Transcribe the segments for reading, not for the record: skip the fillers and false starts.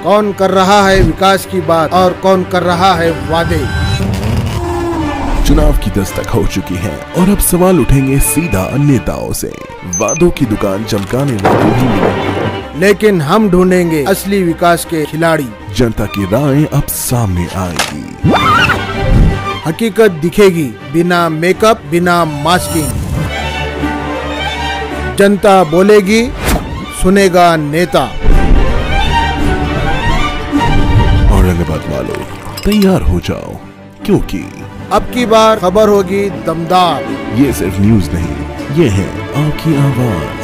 कौन कर रहा है विकास की बात और कौन कर रहा है वादे। चुनाव की दस्तक हो चुकी है और अब सवाल उठेंगे सीधा नेताओं से। वादों की दुकान चमकाने वाले भी मिलेंगे, लेकिन हम ढूंढेंगे असली विकास के खिलाड़ी। जनता की राय अब सामने आएगी, हकीकत दिखेगी बिना मेकअप बिना मास्किंग। जनता बोलेगी, सुनेगा नेता। औरंगाबाद वालों तैयार हो जाओ, क्योंकि अब की बार खबर होगी दमदार। ये सिर्फ न्यूज नहीं, ये है आपकी आवाज।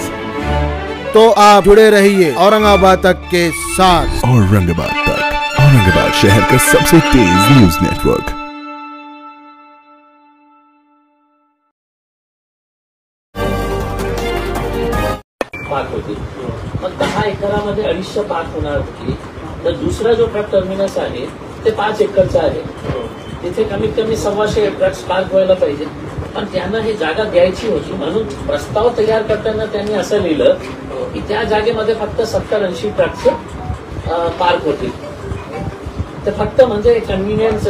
तो आप जुड़े रहिए औरंगाबाद तक के साथ। औरंगाबाद तक, औरंगाबाद शहर का सबसे तेज न्यूज नेटवर्क। पार्क होती, मग 10 एकरामध्ये 250 पार्क होणार होती, तर दुसरा जो ट्रक टर्मिनस आहे ते 5 एकरचा आहे. तिथे कमीत कमी 125 ट्रक्स पार्क व्हायला पाहिजे, पण त्यांना ही जागा द्यायची होती. म्हणून प्रस्ताव तयार करताना त्यांनी असं लिहिलं की त्या जागेमध्ये फक्त 70-80 ट्रक्स पार्क होतील. ते फक्त म्हणजे कन्व्हिनियन्स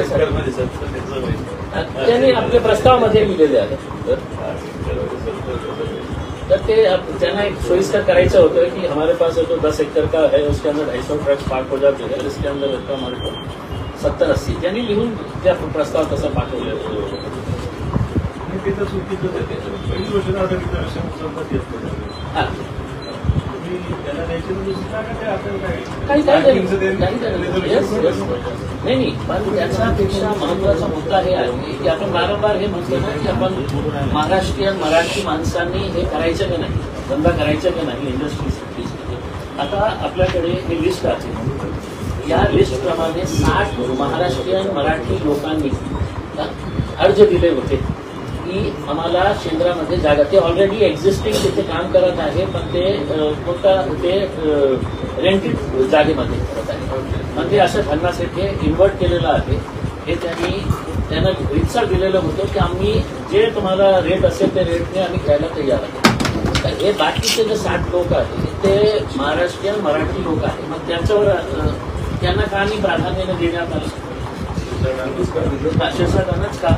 त्यांनी आपल्या प्रस्तावामध्ये लिहिलेले आहे. तर ते त्यांना एक सोयीस्कर करायचं होतं की हमारे पास जो 10 एकड़ का है उसके अंदर 250 ट्रक्स पार्क हो जाते हैं, इसके अंदर हमारे को 70-80 त्यांनी लिहून त्या प्रस्ताव तसा पाठवलेला. नाही, पण त्याच्यापेक्षा महत्वाचा मुद्दा हे आहे की आपण वारंवार हे म्हटलं ना की आपण महाराष्ट्रीयन मराठी माणसांनी हे करायचं का नाही, धंदा करायचा का नाही इंडस्ट्रीज. आता आपल्याकडे हे लिस्ट आहे, या लिस्ट प्रमाणे 60 महाराष्ट्रीयन मराठी लोकांनी अर्ज दिले होते की आम्हाला केंद्रामध्ये जागा. ते ऑलरेडी एक्झिस्टिंग तिथे काम करत आहे, पण ते रेंटेड जागेमध्ये करत आहे. म्हणजे असं भन्नासाठी इन्व्हर्ट केलेलं आहे. हे त्यांना रितसर दिलेलं होतं की आम्ही जे तुम्हाला रेट असेल ते रेटने आम्ही घ्यायला तयार आहे. तर हे बाकीचे जे 60 लोक आहेत ते महाराष्ट्रीयन मराठी लोक आहेत. मग त्यांच्यावर त्यांना का मी प्राधान्याने देण्यात आलं, शासनानंच का.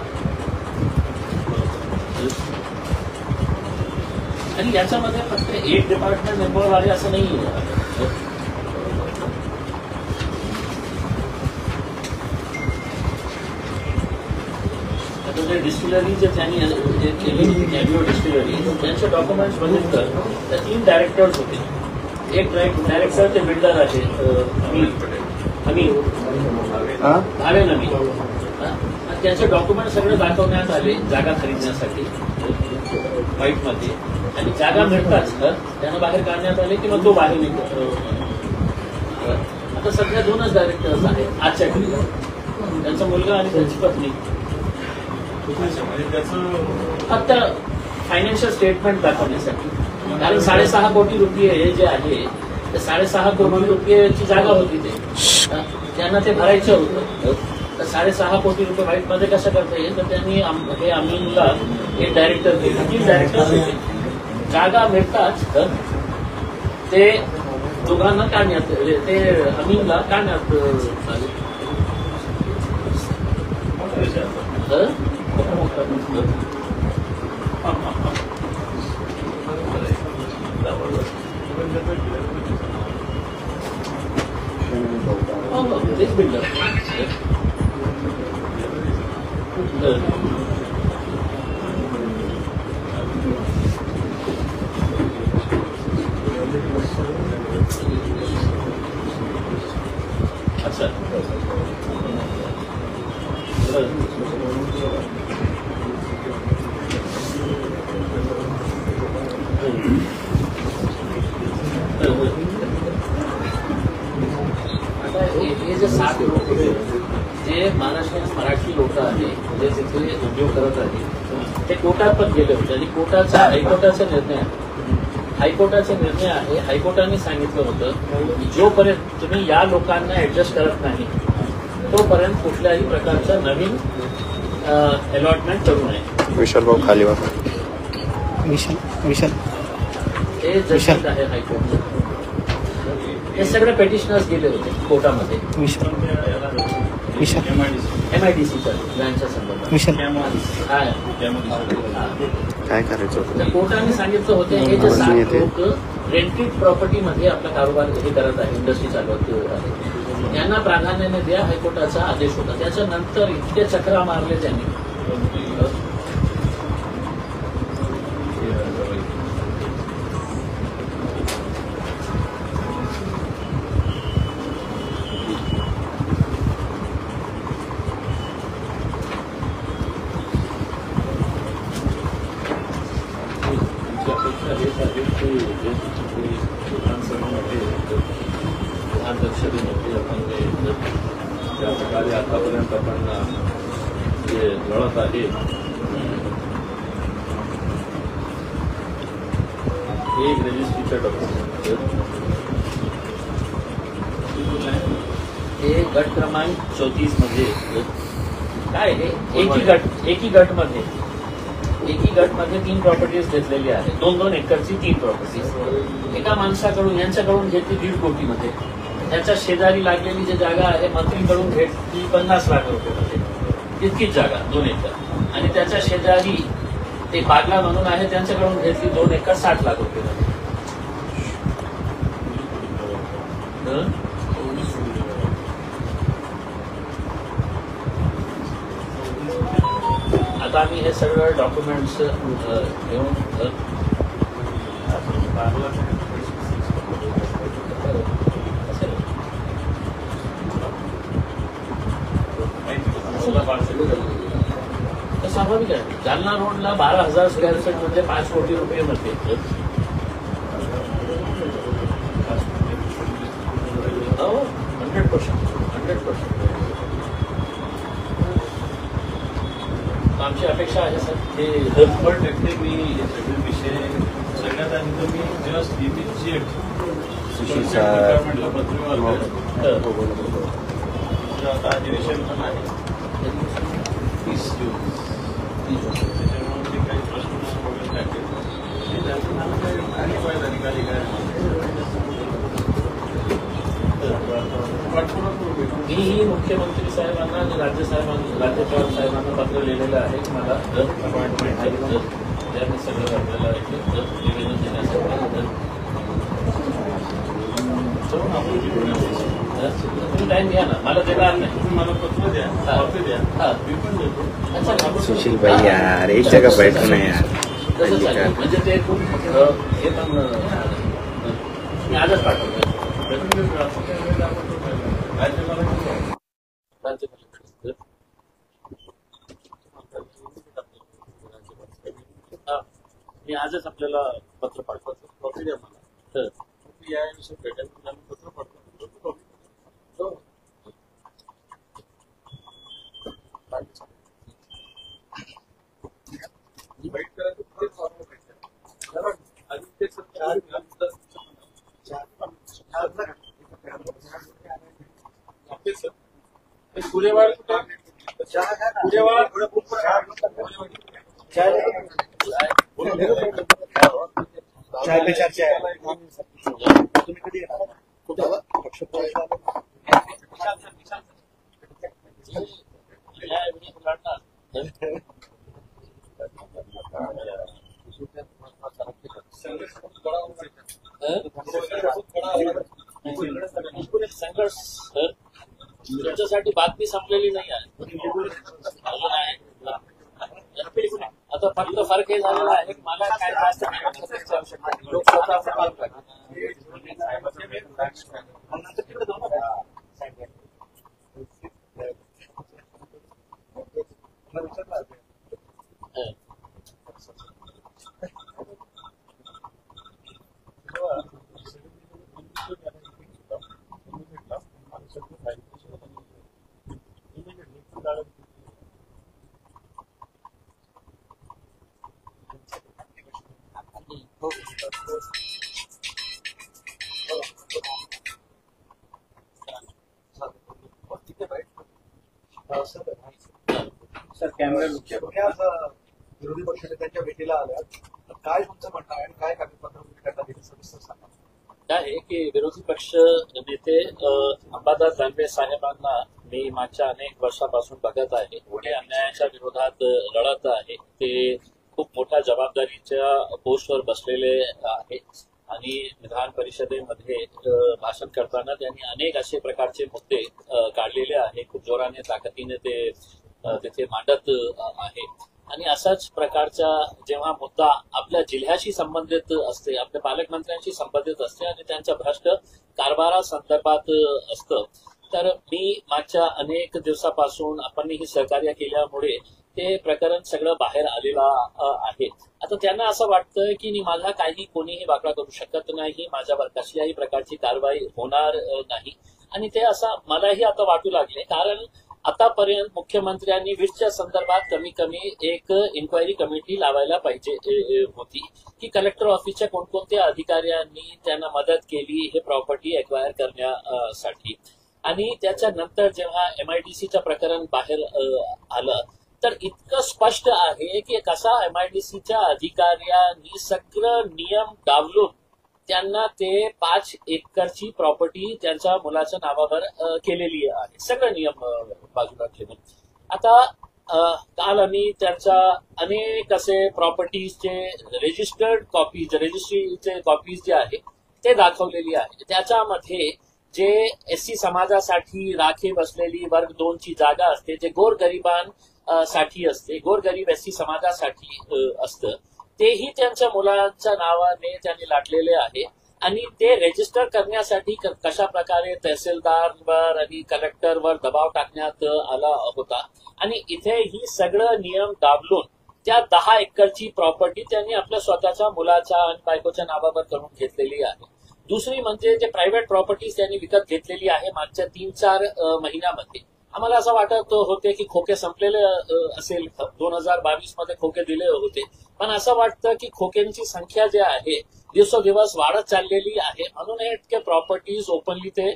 आणि याच्यामध्ये फक्त एक डिपार्टमेंट इन्व्हॉल्व आहे असं नाही. आता जे डिस्टिलरी जे त्यांनी केली डिस्टिलरी, त्यांचे डॉक्युमेंट्स बघितलं तर 3 डायरेक्टर्स होते. एक डायरेक्टर ते बिल्डर आहे भावे नवी, त्यांचे डॉक्युमेंट सगळे दाखवण्यात आले जागा खरीदण्यासाठी व्हाईटमध्ये. आणि जागा मिळताच त्यांना बाहेर काढण्यात आले की मग तो बाहेर निघतो. आता सध्या 2च डायरेक्टर्स आहेत आजच्या घडी, त्यांचा मुलगा आणि त्यांची पत्नी. फक्त फायनान्शियल स्टेटमेंट दाखवण्यासाठी, कारण 6.5 कोटी रुपये हे जे आहे ते 6.5 कोटी रुपयाची जागा होती. ते त्यांना ते भरायचं होतं. तर 6.5 कोटी रुपये व्हाईटमध्ये कसं करता येईल, तर त्यांनी हे अमीनला एक डायरेक्टर दिले. 3 डायरेक्टर्स होते. जागा मिळताच ते दोघांना काढण्यात, ते अमीनला काढण्यात आले. तेच बिल्डर अच्छा. हे जे 7 लोक जे महाराष्ट्रात मराठी लोक आहेत जे तिथे उद्योग करत आहेत ते कोर्टात पण गेले होते. आणि हायकोर्टाचा निर्णय आहे. हायकोर्टाचा निर्णय आहे. हायकोर्टाने सांगितलं होतं की जोपर्यंत तुम्ही या लोकांना ऍडजस्ट करत नाही तोपर्यंत कुठल्याही प्रकारचा नवीन अलॉटमेंट करू नये. विशाल भाऊ खाली वा. विशाल हे जजमेंट आहे हायकोर्टचं. हे सगळे पेटिशनर्स गेले होते कोर्टामध्ये MIDCच्या लँडच्या संदर्भात. काय करायचं होतं? तर कोर्टाने सांगितलं होतं हे जे 7 लोक रेंटेड प्रॉपर्टीमध्ये आपला कारोबार हे करत आहे, इंडस्ट्री चालवत आहे, यांना प्राधान्याने द्या, हायकोर्टाचा आदेश होता. त्याच्यानंतर इतके चक्रा मारले त्यांनी. ज्या प्रकारे आतापर्यंत आपण जे लढत आहे एक रजिस्ट्रीच्या डॉक्युमेंट हे गट क्रमांक 34 मध्ये काय आहे, एकी गटमध्ये 3 प्रॉपर्टीज घेतलेली आहे. 2-2 एकरची 3 प्रॉपर्टीज एका माणसाकडून यांच्याकडून घेतली 1.5 कोटीमध्ये. त्याच्या शेजारी लागलेली जी जागा आहे मंत्रीकडून घेतली 50 लाख रुपये, तितकीच जागा 2 एकर. आणि त्याच्या शेजारी ते बागला म्हणून आहे, त्यांच्याकडून घेतली 2 एकर 60 लाख रुपये. आता आम्ही हे सगळं डॉक्युमेंट्स घेऊन तर स्वाभाविक आहे. जालना रोडला 12,000 स्क्वेअर फीट म्हणजे 5 कोटी रुपये मध्ये 100%. आमची अपेक्षा आहे सर हे धरपड टाकते. मी हे सगळे विषय सगळ्यात आधी तर मी जस्ट डिपार्टमेंटला पत्र आता अधिवेशन पण आहे 30 जून. त्याच्यामुळे ते काही प्रश्न वगैरे आणि पाहिजे अधिकारी काय मीही मुख्यमंत्री साहेबांना आणि राज्यपाल साहेबांना पत्र लिहिलेलं आहे की मला अपॉइंटमेंट आहे, त्यांनी सगळं आपल्याला निवेदन देण्यासाठी. तुम्ही टाइम घ्या ना, मला देणार नाही. तुम्ही मला पत्र द्या, द्या, मी पण देतो. अच्छा सुशील भाई यार एक जगह बैठो ना यार. तसं चालेल. म्हणजे ते खूप हे पण मी आजच पाठवतो. मी आजच आपल्याला पत्र पाठवतो. कॉपी द्या मला. तर या विषयी भेटायला पत्र पाठवतो. चाय पे चर्चा आहे. तुम्ही कधी संघर्ष तुमच्यासाठी बातमी संपलेली नाही आहे. आता फक्त फरक हे झालेला आहे की मला काय जास्त आवश्यकता नाही. लोक स्वतः सर कॅमेरा विरोधी पक्ष नेत्यांच्या भेटीला आल्या, काय तुमचं म्हणणं आहे आणि काय कागदपत्र तुम्ही त्यांना दिली सविस्तर सांगा. काय आहे की विरोधी पक्ष नेते अंबादास दानवे साहेबांना मी मागच्या अनेक वर्षापासून बघत आहे. पुणे अन्यायाच्या विरोधात लढत आहे. ते खूप मोठ्या जबाबदारीच्या पोस्टवर बसलेले आहेत आणि विधान परिषदेमध्ये भाषण करताना त्यांनी अनेक असे प्रकारचे मुद्दे काढलेले आहे. खूप जोराने ताकदीने ते तिथे मांडत आहे. आणि असाच प्रकारचा जेव्हा मुद्दा आपल्या जिल्ह्याशी संबंधित असते, आपल्या पालकमंत्र्यांशी संबंधित असते आणि त्यांच्या भ्रष्ट कारभारासंदर्भात असतं, तर मी मागच्या अनेक दिवसापासून आपण ही सहकार्य केल्यामुळे ते प्रकरण सगळं बाहेर आलेलं आहे. आता त्यांना असं वाटतं की माझा काही कोणीही वाकडा करू शकत नाही, माझ्यावर कसल्याही प्रकारची कारवाई होणार नाही. आणि ते असं मलाही आता वाटू लागले, कारण आतापर्यंत मुख्यमंत्र्यांनी वीजच्या संदर्भात कमी कमी एक इन्क्वायरी कमिटी लावायला पाहिजे होती की कलेक्टर ऑफिसच्या कोणकोणत्या अधिकाऱ्यांनी त्यांना मदत केली हे प्रॉपर्टी एक्वायर करण्यासाठी. आणि त्याच्यानंतर जेव्हा MIDCचं प्रकरण बाहेर आलं तर इतकं स्पष्ट आहे की कसा MIDCच्या अधिकाऱ्यांनी सगळं नियम डावलून त्यांना ते 5 एकरची प्रॉपर्टी त्यांच्या मुलाच्या नावावर केलेली आहे, सगळं नियम बाजूला ठेवून. आता काल आम्ही त्यांच्या अनेक असे प्रॉपर्टीजचे रजिस्टर्ड कॉपीज, रजिस्ट्रीचे कॉपीज जे आहे ते दाखवलेली आहे. त्याच्यामध्ये जे SC समाजासाठी राखे बसलेली वर्ग 2 ची जागा असते, जे गोरगरिबांसाठी असते, गोरगरीब SC समाजासाठी असतं, तेही त्यांच्या मुलाच्या नावाने त्यांनी लाटलेले आहे. आणि ते रजिस्टर करण्यासाठी कशा प्रकारे तहसीलदारवर आणि कलेक्टरवर दबाव टाकण्यात आला होता. आणि इथे ही सगळं नियम दाबलून त्या 10 एकरची प्रॉपर्टी त्यांनी आपल्या स्वतःच्या मुलाच्या आणि बायकोच्या नावावर करून घेतलेली आहे. दुसरी म्हणजे जे प्रायव्हेट प्रॉपर्टीज त्यांनी विकत घेतलेली आहे मागच्या 3-4 महिन्यामध्ये. आम्हाला असं वाटत होते की खोके संपलेले असेल, 2022 मध्ये खोके दिले होते, पण असं वाटतं की खोक्यांची संख्या जी आहे दिवसोदिवस वाढत चाललेली आहे, म्हणून हे इतके प्रॉपर्टीज ओपनली ते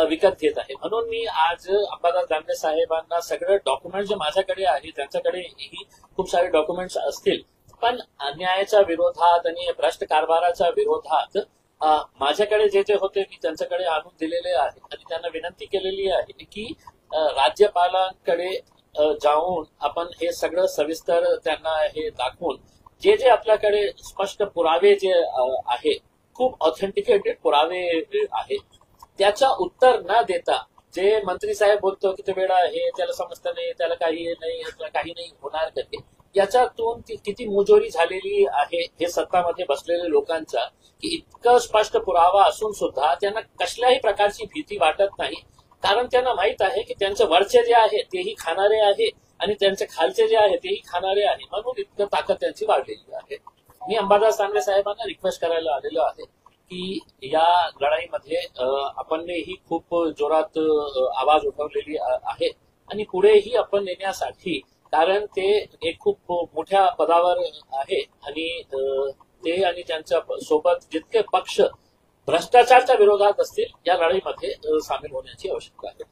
विकत घेत आहे. म्हणून मी आज अंबादास दानवे साहेबांना सगळे डॉक्युमेंट जे माझ्याकडे आहे, त्यांच्याकडेही खूप सारे डॉक्युमेंट्स असतील, पण अन्यायाच्या विरोधात आणि भ्रष्ट कारभाराच्या विरोधात माझ्याकडे जे होते मी त्यांच्याकडे आणून दिलेले आहे. आणि त्यांना विनंती केलेली आहे की राज्यपालांकडे जाऊन आपण हे सगळं सविस्तर त्यांना हे दाखवून जे आपल्याकडे स्पष्ट पुरावे जे आहे, खूप ऑथेंटिकेटेड पुरावे आहेत, त्याचा उत्तर न देता जे मंत्री साहेब बोलतो की ते वेळा आहे, त्याला समजतं नाही, त्याला काही नाही होणार कधी, याच्यातून किती मुजोरी झालेली आहे हे सत्तामध्ये बसलेल्या लोकांचा, की इतकं स्पष्ट पुरावा असून सुद्धा त्यांना कसल्याही प्रकारची भीती वाटत नाही. कारण त्यांना माहित आहे की त्यांचे वरचे जे आहे तेही खाणारे आहे आणि त्यांचे खालचे जे आहे तेही खाणारे आहे, म्हणून इतकं ताकद त्यांची वाढलेली आहे. मी अंबादास दानवे साहेबांना रिक्वेस्ट करायला आलेलो आहे की या लढाईमध्ये आपणही खूप जोरात आवाज उठवलेली आहे आणि पुढेही आपण नेण्यासाठी, कारण ते एक खूप मोठ्या पदावर आहे आणि ते आणि त्यांच्या सोबत जितके पक्ष भ्रष्टाचाराच्या विरोधात असतील या लढाईमध्ये सामील होण्याची आवश्यकता आहे.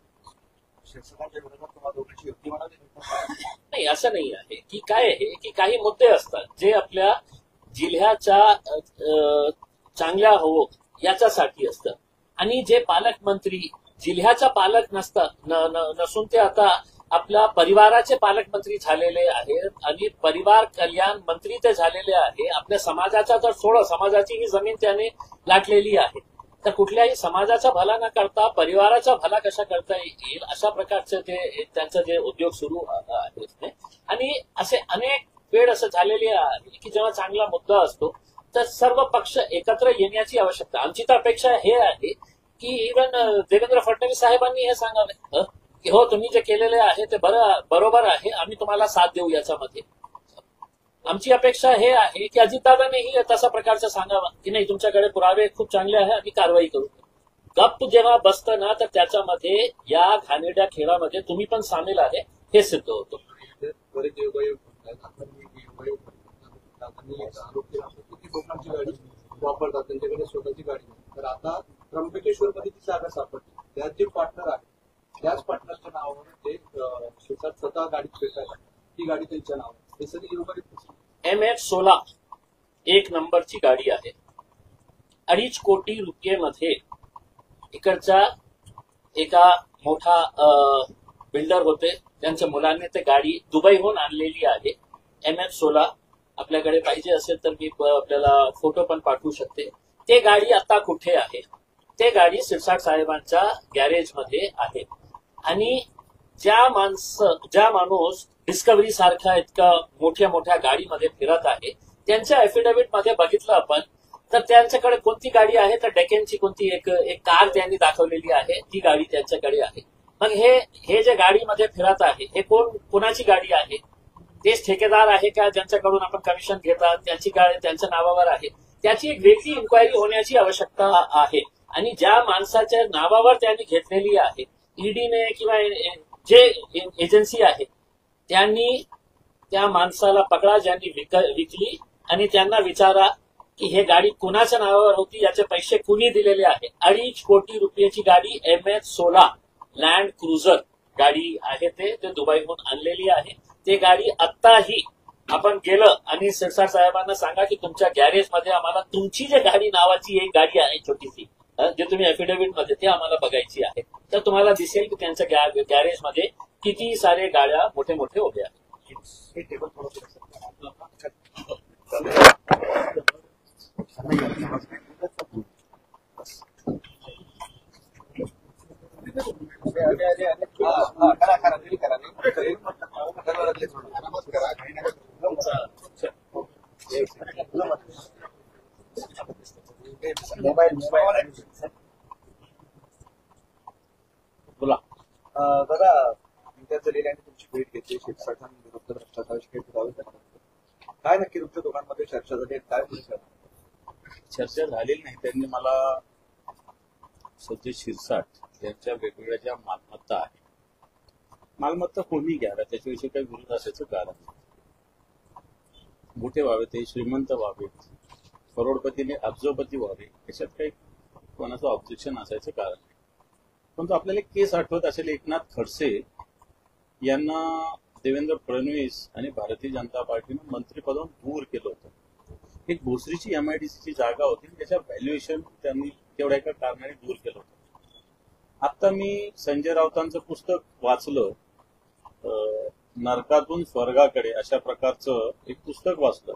नाही, असं नाही आहे की काय आहे की काही मुद्दे असतात जे आपल्या जिल्ह्याच्या चांगल्या हो याच्यासाठी असतं. आणि जे पालकमंत्री जिल्ह्याचा पालक नसून ते आता आपल्या परिवाराचे पालकमंत्री झालेले आहेत आणि परिवार कल्याण मंत्री ते झालेले आहे. आपल्या समाजाचा तर सोडा, समाजाची ही जमीन त्याने लाटलेली आहे, तर कुठल्याही समाजाचा भला न करता परिवाराचा भला कशा करता येईल अशा प्रकारचे ते त्यांचं जे उद्योग सुरू आहेत. आणि असे अनेक वेळ असं झालेले आहे की जेव्हा चांगला मुद्दा असतो तर सर्व पक्ष एकत्र येण्याची आवश्यकता. आमची तर अपेक्षा हे आहे की इव्हन देवेंद्र फडणवीस साहेबांनी हे सांगावे की हो, तुम्ही जे केलेले आहे ते बरोबर आहे, आम्ही तुम्हाला साथ देऊ याच्यामध्ये. आमची अपेक्षा हे आहे की अजितदादांनीही तसा प्रकारचं सांगावं की नाही, तुमच्याकडे पुरावे खूप चांगले आहे, आम्ही कारवाई करू. गप्प जेव्हा बसतं ना तर त्याच्यामध्ये या घाणेरड्या खेळामध्ये तुम्ही पण सामील आहे हे सिद्ध होतं. लोकांची गाडी वापरतात, त्यांच्याकडे स्वतःची गाडी नाही. तर आता त्र्यंबकेश्वर मध्ये ती जागा सापडली, त्यात जे पार्टनर आहे त्याच पार्टनरच्या नावावर ते शेतात स्वतः गाडी फिरतात, ती गाडी त्यांच्या नावावर. हे सगळी योग्य MH16 1 नंबरची गाडी आहे. 2.5 कोटी रुपयेमध्ये इकडचा एका मोठा बिल्डर होते, त्यांच्या मुलांनी ते गाडी दुबईहून आणलेली आहे, MH16. आपल्याकडे पाहिजे असेल तर मी आपल्याला फोटो पण पाठवू शकते. ते गाडी आता कुठे आहे? ते गाडी शिरसाट साहेबांच्या गॅरेजमध्ये आहे. आणि ज्या माणूस डिस्कवरी सारख्या इतका मोठ्या मोठ्या गाडीमध्ये फिरत आहे, त्यांच्या एफिडेव्हिट मध्ये बघितलं आपण तर त्यांच्याकडे कोणती गाडी आहे तर डेक्कनची कोणती एक कार त्यांनी दाखवलेली आहे, ती गाडी त्यांच्याकडे आहे. मग हे जे गाडीमध्ये फिरत आहे हे कोणाची गाडी आहे? तेच ठेकेदार आहे का ज्यांच्याकडून आपण कमिशन घेतात, त्यांची गाडी त्यांच्या नावावर आहे? त्याची एक वेगळी इन्क्वायरी होण्याची आवश्यकता आहे. आणि ज्या माणसाच्या नावावर त्यांनी घेतलेली आहे, ईडीने किंवा जे एजन्सी आहे त्यांनी त्या माणसाला पकडा ज्यांनी विकली, आणि त्यांना विचारा की हे गाडी कुणाच्या नावावर होती, याचे पैसे कुणी दिलेले आहे. 2.5 कोटी रुपयाची गाडी MH16 लँड क्रुझर गाडी आहे, ते दुबईहून आणलेली आहे. ते गाडी आत्ताही आपण गेलं आणि शिरसाट साहेबांना सांगा की तुमच्या गॅरेजमध्ये आम्हाला तुमची जे गाडी नावाची एक गाडी आहे छोटीशी, जे तुम्ही एफिडेव्हिट मध्ये, ते आम्हाला बघायची आहे. तर तुम्हाला दिसेल की त्यांच्या गॅरेजमध्ये किती सारे गाड्या मोठे मोठे उभे आहेत. बोला दादा, विद्या जलील यांनी तुमची भेट घेतली, शिरसाटांविरुद्ध भ्रष्टाचाराची पुरावे करतात. काय नक्की तुमच्या दोघांमध्ये चर्चा झाली, काय बोलू? चर्चा झालेली नाही. त्यांनी मला संजय शिरसाट यांच्या वेगवेगळ्या ज्या मालमत्ता आहेत, मालमत्ता कोणी घ्याव्या त्याच्याविषयी काही विरोध असायचं कारण नाही. मोठे व्हावे, ते श्रीमंत व्हावेत, करोडपतीने अब्जोपती व्हावे, याच्यात काही कोणाचं ऑब्जेक्शन असायचं कारण नाही. परंतु आपल्याला केस आठवत असेल, एकनाथ खडसे यांना देवेंद्र फडणवीस आणि भारतीय जनता पार्टीनं मंत्रिपदावरून दूर केलं होतं. एक भोसरीची MIDCची जागा होती, त्याच्या व्हॅल्युएशन त्यांनी तेवढ्या एका कारणाने दूर केलं होतं. आता मी संजय राऊतांचं पुस्तक वाचलं, नरकातून स्वर्गाकडे अशा प्रकारचं एक पुस्तक वाचलं,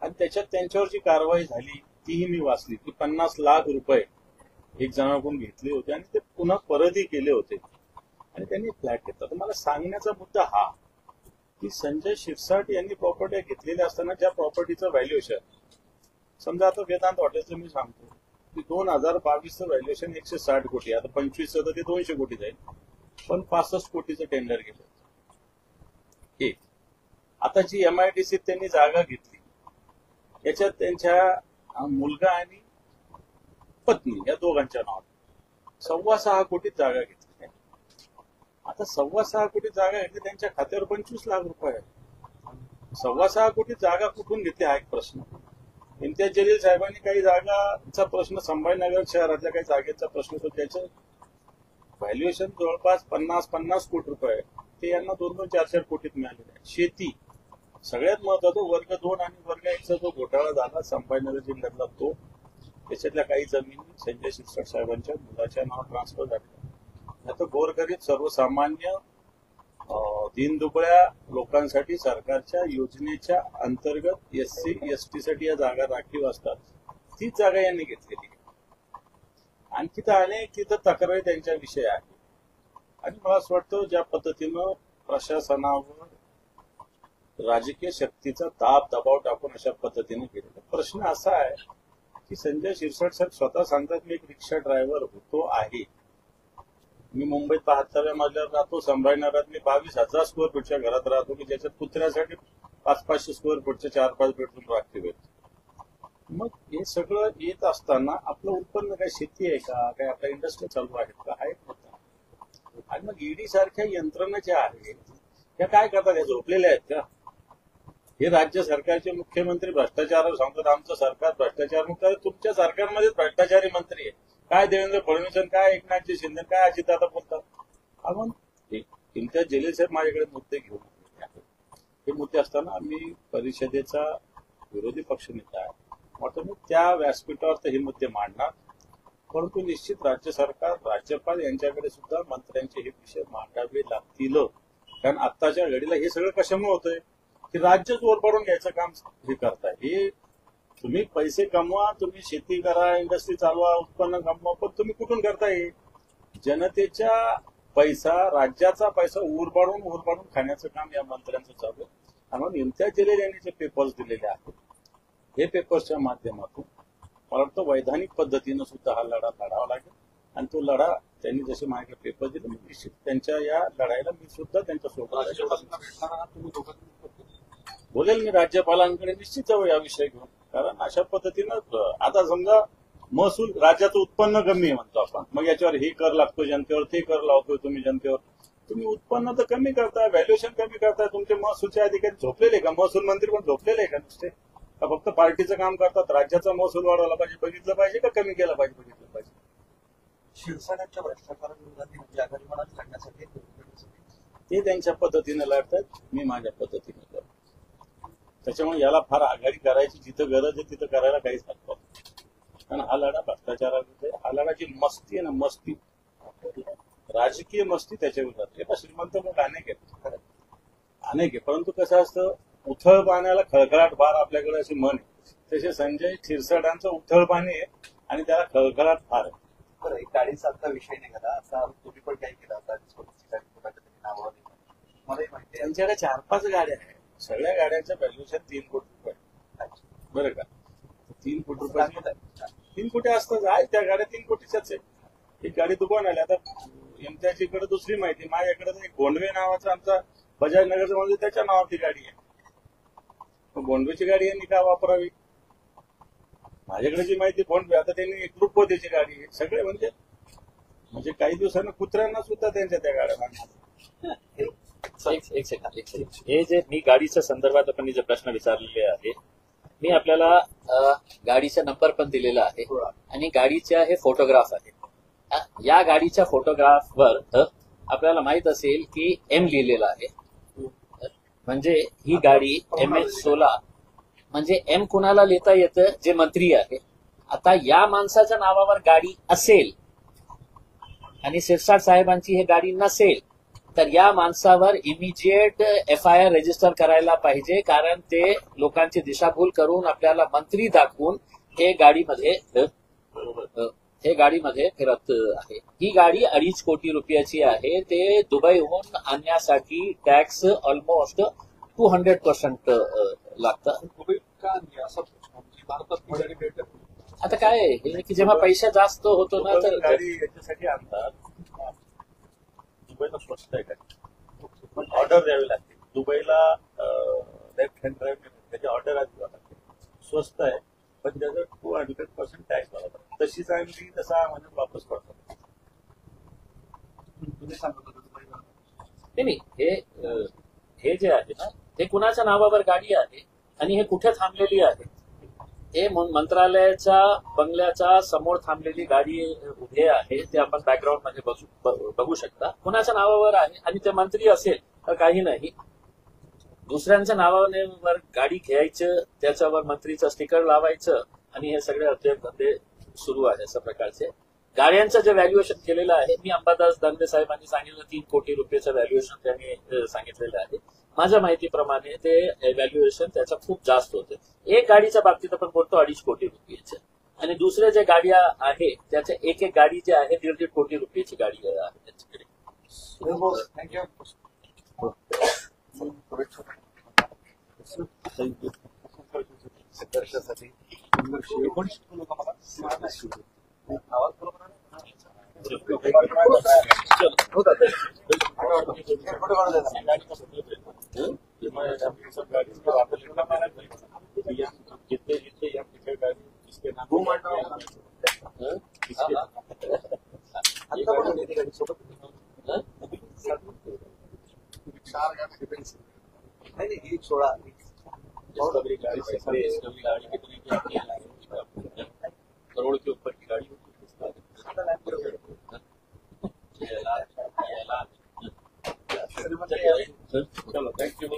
आणि त्याच्यात त्यांच्यावर जी कारवाई झाली तीही मी वाचली की 50 लाख रुपये एक जणांकडून घेतले होते आणि ते पुन्हा परतही केले होते, आणि त्यांनी फ्लॅट घेतला. तर मला सांगण्याचा मुद्दा हा की संजय शिरसाट यांनी प्रॉपर्टी घेतलेल्या असताना ज्या प्रॉपर्टीचं व्हॅल्युएशन, समजा आता वेदांत हॉटेलचं मी सांगतो की 2022चं व्हॅल्युएशन 160 कोटी, आता 25चं तर ते 200 कोटी जाईल, पण 65 कोटीचं टेंडर गेलं. एक आता जी MIDC त्यांनी जागा घेतली, याच्यात त्यांच्या मुलगा आणि पत्नी या दोघांच्या नावात 6.25 कोटीत जागा घेतली. आता 6.25 कोटीत जागा घेतली, त्यांच्या खात्यावर 25 लाख रुपये आहे. 6.25 कोटी जागा कुठून घेतली हा एक प्रश्न. इम्तियाज जलील साहेबांनी काही जागाचा प्रश्न, संभाजीनगर शहरातल्या काही जागेचा प्रश्न, तो त्याचं व्हॅल्युएशन जवळपास 50 कोटी रुपये, ते यांना 2-2, 4-4 कोटीत मिळालेले आहे. शेती सगळ्यात महत्वाचा वर्ग 2 आणि वर्ग 1चा जो घोटाळा झाला संभाजीनगर जिल्ह्यातला, तो त्याच्यातल्या काही जमिनी संजय शिरसाट साहेबांच्या मुलाच्या नावावर ट्रान्सफर झाल्या. आता गोरगरीब सर्वसामान्य दीनदुबळ्या लोकांसाठी सरकारच्या योजनेच्या अंतर्गत SC ST साठी या जागा राखीव असतात, तीच जागा यांनी घेतलेली. आणखी तर अनेक तिथं तक्रारी त्यांच्या विषय आहे. आणि मला असं वाटतं ज्या पद्धतीनं प्रशासनावर राजकीय शक्तीचा दाब दबाव टाकून अशा पद्धतीने केलेला प्रश्न असा आहे की संजय शिरसाट साहेब स्वतः सांगतात मी एक रिक्षा ड्रायव्हर होतो आहे. मी मुंबईत 72व्या मजल्यावर राहतो, संभाजीनगरात मी 22,000 स्क्वेअर फूटच्या घरात राहतो की ज्याच्यात कुत्र्यासाठी 500-500 स्क्वेअर फूटचे 4-5 बेडरूम राखीव आहेत. मग हे सगळं येत असताना आपलं उत्पन्न काय शेती आहे का, काय आपल्या इंडस्ट्री चालू आहेत का, हा एक मुद्दा. आणि मग ईडी सारख्या यंत्रणा ज्या आहेत त्या काय करतात, त्या झोपलेल्या आहेत का? हे राज्य सरकारचे मुख्यमंत्री भ्रष्टाचारावर सांगतात आमचं सरकार भ्रष्टाचार मुक्त आहे. तुमच्या सरकारमध्येच भ्रष्टाचारी मंत्री आहे. काय देवेंद्र फडणवीस, काय एकनाथजी शिंदे, काय अजितदादा बोलतात. आपण इम्तियाज जलील साहेब माझ्याकडे मुद्दे घेऊन आलेले आहेत. हे मुद्दे असताना आम्ही परिषदेचा विरोधी पक्षनेता आहे, आता मी त्या व्यासपीठावर ते हे मुद्दे मांडणार, परंतु निश्चित राज्य सरकार, राज्यपाल यांच्याकडे सुद्धा मंत्र्यांचे हे विषय मांडावे लागतील. कारण आत्ताच्या घडीला हे सगळं कशामुळे होतंय की राज्य जोर पडून घ्यायचं काम हे करताय. हे तुम्ही पैसे कमवा, तुम्ही शेती करा, इंडस्ट्री चालवा, उत्पन्न कमवा, पण तुम्ही कुठून करताय? जनतेच्या पैसा, राज्याचा पैसा उरबाडून खाण्याचं काम या मंत्र्यांचं चालू आहे. आणि इम्तियाज जलील यांनी जे पेपर्स दिलेले आहेत, हे पेपर्सच्या माध्यमातून मला वाटतं वैधानिक पद्धतीनं सुद्धा हा लढा लढावा लागेल. आणि तो लढा त्यांनी जसे माझ्याकडे पेपर दिले, मी निश्चित त्यांच्या या लढाईला मी सुद्धा त्यांच्यासोबत बोलेल. मी राज्यपालांकडे निश्चित जाऊ या विषय घेऊन. कारण अशा पद्धतीनं आता समजा महसूल, राज्याचं उत्पन्न कमी आहे म्हणतो आपण, मग याच्यावर हे कर लागतो जनतेवर, ते कर लावतोय तुम्ही जनतेवर. तुम्ही उत्पन्न तर कमी करताय, व्हॅल्युएशन कमी करताय. तुमचे महसूलचे अधिकारी झोपलेले का? महसूल मंत्री पण झोपलेले का नुसते? का फक्त पार्टीचं काम करतात? राज्याचा महसूल वाढवला पाहिजे, बघितलं पाहिजे का कमी केला पाहिजे, बघितलं पाहिजे. शिवसेनेच्या भ्रष्टाचाराविरोधात म्हणजे आघाडी मनात लढण्यासाठी ते त्यांच्या पद्धतीने लढतात, मी माझ्या पद्धतीने लढतो. त्याच्यामुळे याला फार आघाडी करायची जिथं गरज आहे तिथं करायला काहीच हरकत नाही. कारण हा लढा भ्रष्टाचाराविरुद्ध आहे. हा लढा जी मस्ती आहे ना, मस्ती, राजकीय मस्ती त्याच्या विरोधात. एका श्रीमंत लोक अनेक आहे, परंतु कसं असतं, उथळ पाण्याला खळखळाट फार आपल्याकडे अशी म्हण आहे. तसे संजय क्षीरसागरांचं उथळ पाणी आहे आणि त्याला खळखळाट फार आहे. बरं, एक गाडीचा आता विषय निघाला, असा तुम्ही पण काही केला होता, नावावर मलाही माहिती आहे. त्यांच्याकडे 4-5 गाड्या आहेत. सगळ्या गाड्यांचं व्हॅल्युएशन 3 कोटी रुपये. बरं का? 3 कोटी रुपये 3 कोटी असतात आहे, त्या गाड्या 3 कोटीच्याच आहे. एक गाडी दुकान आली. आता इम्तियाजीकडे दुसरी माहिती, माझ्याकडे एक गोंडवे नावाचा आमचा बजाज नगरचा म्हणजे त्याच्या नावाची गाडी आहे. गोंडवेची गाडी यांनी का वापरावी? माझ्याकडे जी माहिती गोंडवे, आता त्यांनी ग्रुपवतीची गाडी आहे. सगळे म्हणजे काही दिवसांना कुत्र्यांना सुद्धा त्यांच्या त्या गाड्या मागतात. एक सेकंड. हे जे मी गाडीच्या संदर्भात आपण जे प्रश्न विचारलेले आहे, मी आपल्याला गाडीचा नंबर पण दिलेला आहे आणि गाडीच्या हे फोटोग्राफ आहे. या गाडीच्या फोटोग्राफवर आपल्याला माहित असेल की एम लिहिलेला आहे. म्हणजे ही गाडी MH16, म्हणजे एम कुणाला लिहिता येतं? जे मंत्री आहे. आता या माणसाच्या नावावर गाडी असेल आणि शिरसाट साहेबांची ही गाडी नसेल, तर या माणसावर इमिजिएट FIR रजिस्टर करायला पाहिजे. कारण ते लोकांची दिशाभूल करून आपल्याला मंत्री दाखवून हे गाडीमध्ये फिरत आहे. ही गाडी 2.5 कोटी रुपयाची आहे. ते दुबईहून आणण्यासाठी टॅक्स ऑलमोस्ट 200% लागतं. आता काय आहे की जेव्हा पैसा जास्त होतो ना, तर गाडी याच्यासाठी आणतात. दुबईला स्वस्त आहे गाडी, पण ऑर्डर द्यावी लागते. दुबईला लेफ्ट हँड ड्राईव्ह त्याची ऑर्डर आधी द्यावी लागते. स्वस्त आहे, पण त्याचं 200% टॅक्स लागतो. तशीच आम्ही तसा म्हणजे वापस करतो. तुम्ही सांगत होता नाही, हे जे आहे ना, हे कुणाच्या नावावर गाडी आहे आणि हे कुठे थांबलेली आहे? हे मंत्रालयाच्या बंगल्याच्या समोर थांबलेली गाडी उभी आहे. ते आपण बॅकग्राऊंड मध्ये बघू शकता. कुणाच्या नावावर आहे आणि ते मंत्री असेल तर काही नाही. दुसऱ्यांच्या नावावर गाडी घ्यायचं, त्याच्यावर मंत्रीचं स्टिकर लावायचं आणि हे सगळे उद्योगधंदे सुरू आहे अशा प्रकारचे. गाड्यांचं जे व्हॅल्युएशन केलेलं आहे, मी अंबादास दानवे साहेबांनी सांगितलं 3 कोटी रुपयाचं व्हॅल्युएशन त्यांनी सांगितलेलं आहे. माझ्या माहितीप्रमाणे ते व्हॅल्युएशन त्याचं खूप जास्त होते. एक गाडीच्या बाबतीत आपण बोलतो 2.5 कोटी रुपयाचे, आणि दुसरे जे गाड्या आहे त्याच्या एक गाडी जी आहे 1.5 कोटी रुपयाची गाडी आहे त्यांच्याकडे. थँक्यू. संघर्षासाठी आवाज बरोबर नाही, ही 16 करोड़ के ऊपर की गाड़ी चलो, थँक्यू.